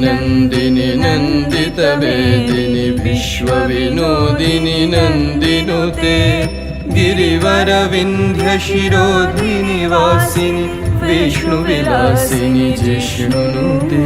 नन्दिनि नन्दितवेदिनि विश्वविनोदिनि नन्दिनुते गिरिवरविन्ध्यशिरोधिनि वासिनि विष्णुविलासिनि जिष्णुनुते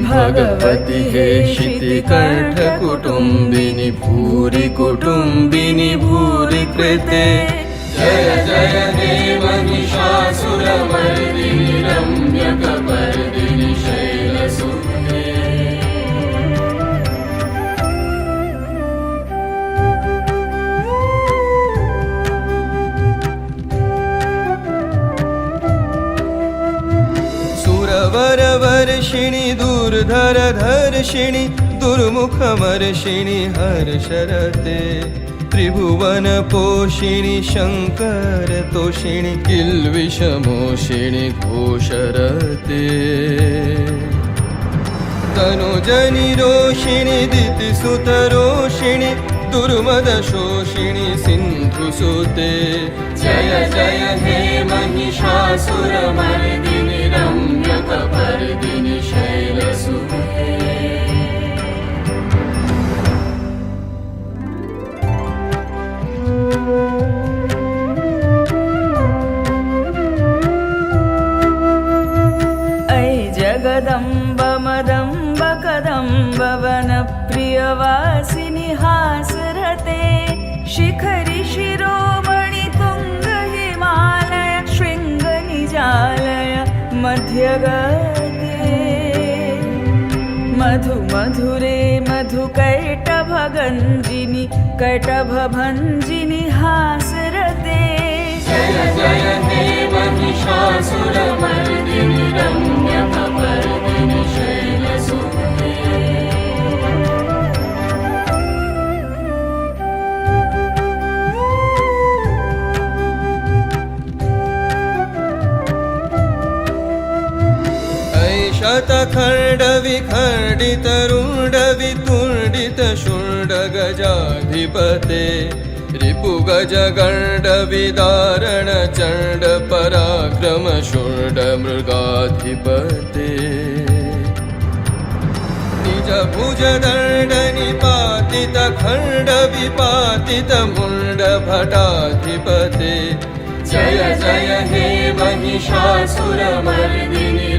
भगवति हेशिति कंठकुटुम्बिनि भूरि कुटुम्बिनि भूरि कृते जय जय हे महिषासुरमर्दिनि रम्यकपर्दिनि शैलसुते सुरवरवर्षिणि दूरधरधर्षिणि दुर्मुखमर्षिणि हर्षरते त्रिभुवनपोषिणि शङ्करतोषिणि किल्बिषमोषिणि घोषरते तनुजनिरोषिणि दितिसुतरोषिणि दुर्मदशोषिणि सिन्धुसुते जय जय हे महिषासुरमर्दिनि रम्यकपर्दिनि शैलसुते जगदम्ब मदम्ब कदम्ब वनप्रियवासिनि हासरते शिखरि शिरोमणि तुङ्ग हिमालय शृङ्ग निजालय मध्यगते मधु मधुरे मधुकैटभगञ्जिनि कैटभभञ्जिनि हासरते जय जय हे महिषासुरमर्दिनि रम्यकपर्दिनि शैलसुते शतखण्डविखण्डितरुण्डवितुण्डितशूण्डगजाधिपते रिपुगजगण्डविदारण चण्ड पराक्रम शूण्डमृगाधिपते निजभुजदण्ड निपातित खण्ड विपातित मुण्ड भटाधिपते जय जय हे महिषासुरमर्दिनि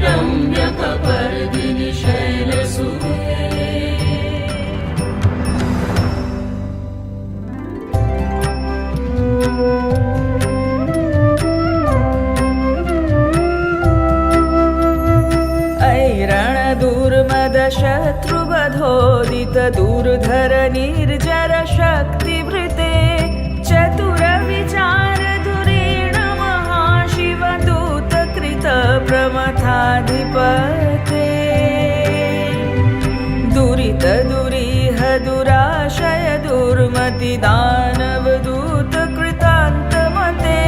रम्यकपर्दिनि शैलसुते शत्रुवधोदित दूरधर निर्जर शक्तिवृते चतुर विचार धुरेण महाशिव दूत कृत प्रमथाधिपते दुरित दुरीह दुराशय दुर्मति दानव दूत कृतान्तमते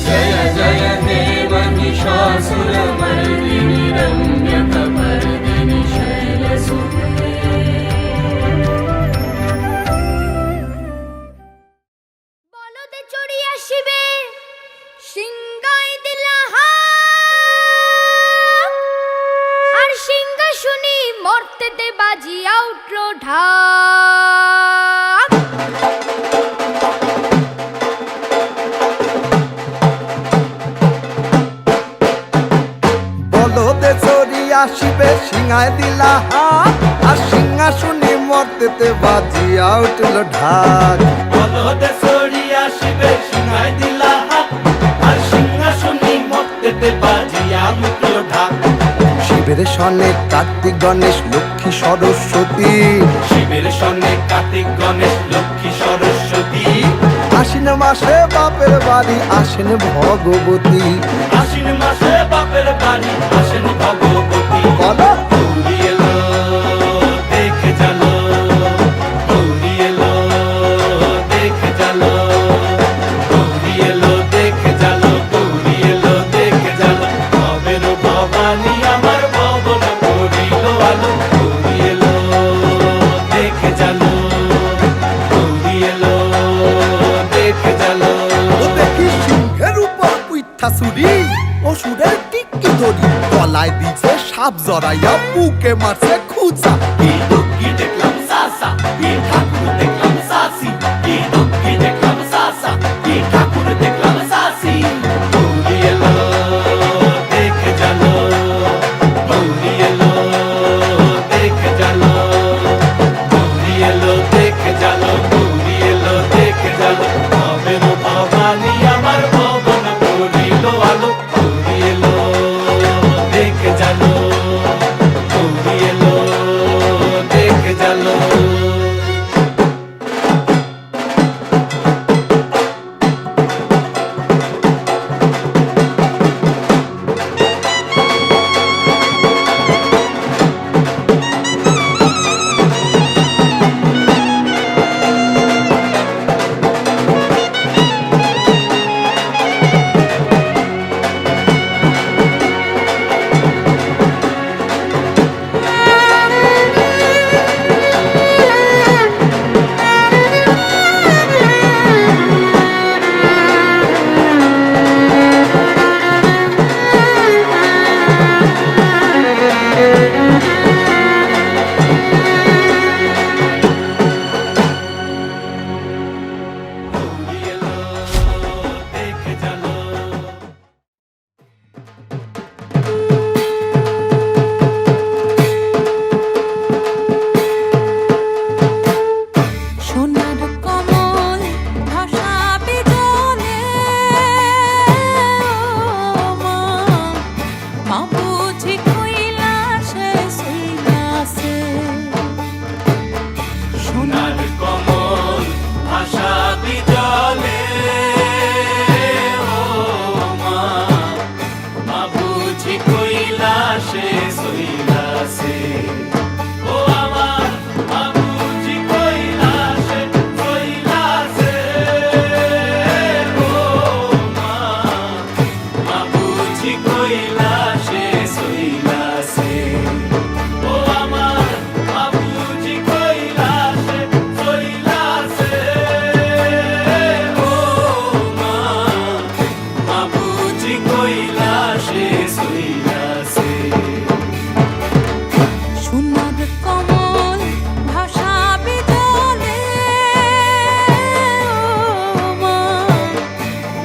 जय जय हे महिषासुरमर्दिनि रम्यकपर्दिनि शैलसुते বলদে চড়ি আসিবে সিংহাই দিলাহা আর সিংহাসনে মর্তেতে বাজিয়া উঠল ঢাক বলদে চড়ি আসিবে সিংহাই দিলাহা আর সিংহাসনে মর্তেতে বাজিয়া উঠল ঢাক বলদে চড়ি আসিবে সিংহাই দিলাহা আর সিংহাসনে মর্তেতে বাজিয়া উঠল ঢাক শিবের সনে কার্তিক গণেশ লক্ষ্মী সরস্বতী শিবের সনে কার্তিক গণেশ লক্ষ্মী সরস্বতী আশ্বিন মাসে বাপের বাড়ি আসেন ভগবতী আশ্বিন মাসে বাপের বাড়ি আসেন ভগবতী বলো গৌরী এলো দেখে চলো গৌরী এলো দেখে চলো গৌরী এলো দেখে চলো গৌরী এলো দেখে চলো ভবের ভবানী আমার ভবন করিল আলো গৌরী এলো দেখে চলো গৌরী এলো দেখে চলো ও দেখি সিংহের উপর পুইঠা চুরি অসুরের টিকি ধরি গলায় দিছে ঝাঁপ জড়াইয়া বুকে মারছে খুঁচা। কি দুঃখী দেখলাম সাসা, কি ঠাকুর দেখলাম সাসি, কি দুঃখী দেখলাম সাসা, কি ঠাকুর দেখলাম সাসি। গৌরী এলো দেখে জানো, গৌরী এলো দেখে জানো, গৌরী এলো দেখে জানো, গৌরী এলো দেখে জানো। ভবের ভবানী আমার ভবন করিল আলো, গৌরী এলো দেখে জানো, গৌরী এলো দেখে জানো। সোনার কমল ভাসাবে জলে, মা বুঝি কৈলাসে শুইয়াছে। সোনার কমল ভাসাবি জলে, ও মা, মা বুঝি কৈলাসে শুইলাছে। ও আমার মা বুঝি কৈলাসে শুইলাছে। ও মা, মা বুঝি কৈলাসে শুইলাছে। ও আমার মা বুঝি কৈলাসে শুইলাছে। ও মা, মা বুঝি কৈলাসে শুইলাছে। সোনার কমল ভাসাবে জলে,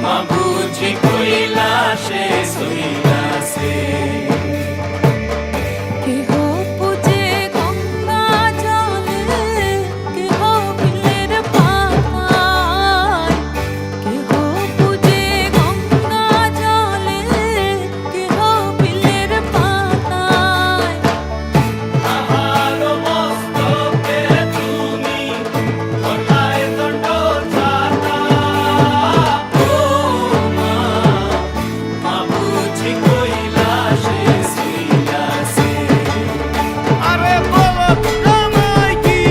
মা বুঝি কৈলাসে শুইলাছে। কেহ পূজে গঙ্গা জলে, কেহ বিলের পাতায়। কেহ পূজে গঙ্গা জলে, কেহ বিলের পাতায়। আমার মস্তকে তুমি গলায় দণ্ড ছাতা। ও মা, মা বুঝি কৈলাসে শুইলাছে। আরে বলো আমায় কি,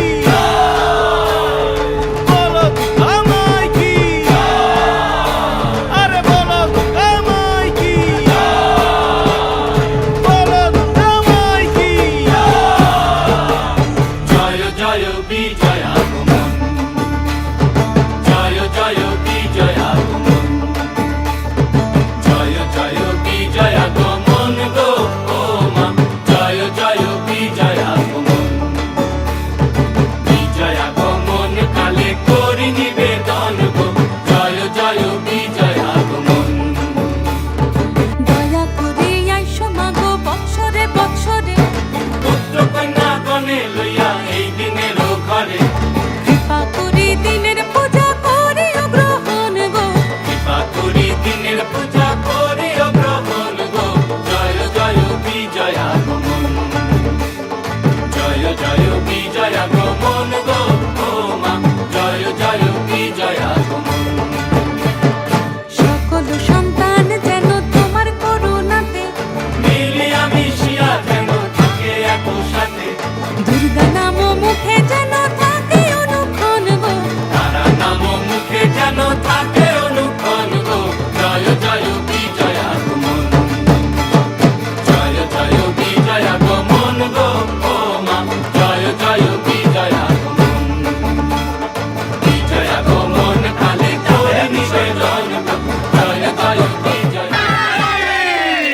বলো আমায় কি, আরে বলো আমায় কি, বলো আমায় কি। জয় জয় বিজয় আগমন, জয় জয় বিজয় আগমন, জয় জয় বিজয় আগমন গো ও মা, জয় জয় বিজয় আগমন। বিজয় আগমন কালে করি নিবেদন গো, জয় জয় বিজয় আগমন। দয়া করে আইসো মাগো বৎসরে বৎসরে, পুত্র কন্যা গণে লইয়া এই দিনের ঘরে, কৃপা করি দিনের পূজা করি গ্রহণ গো। কৃপা করি দিনের পূজা করি গ্রহণ গো, জয় জয় বিজয় আগমন, জয় জয় বিজয় আগমন গো ও মা, জয় জয় বিজয় আগমন।